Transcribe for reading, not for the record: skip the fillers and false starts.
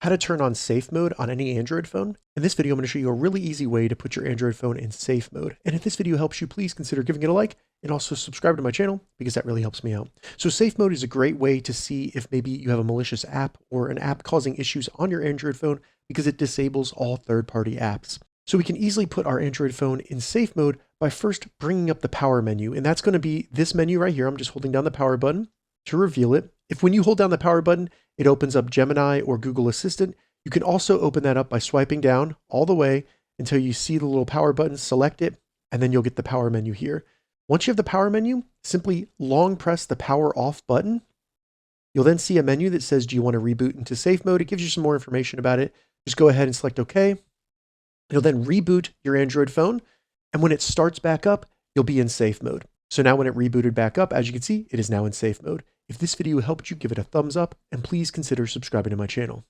how to turn on safe mode on any Android phone. In this video, I'm going to show you a really easy way to put your Android phone in safe mode. And if this video helps you, please consider giving it a like and also subscribe to my channel because that really helps me out. So safe mode is a great way to see if maybe you have a malicious app or an app causing issues on your Android phone because it disables all third-party apps. So we can easily put our Android phone in safe mode by first bringing up the power menu. And that's going to be this menu right here. I'm just holding down the power button to reveal it. If when you hold down the power button, it opens up Gemini or Google Assistant, you can also open that up by swiping down all the way until you see the little power button, select it, and then you'll get the power menu here. Once you have the power menu, simply long press the power off button. You'll then see a menu that says, do you want to reboot into safe mode? It gives you some more information about it. Just go ahead and select OK. You'll then reboot your Android phone. And when it starts back up, you'll be in safe mode. So now when it rebooted back up, as you can see, it is now in safe mode. If this video helped you, give it a thumbs up and please consider subscribing to my channel.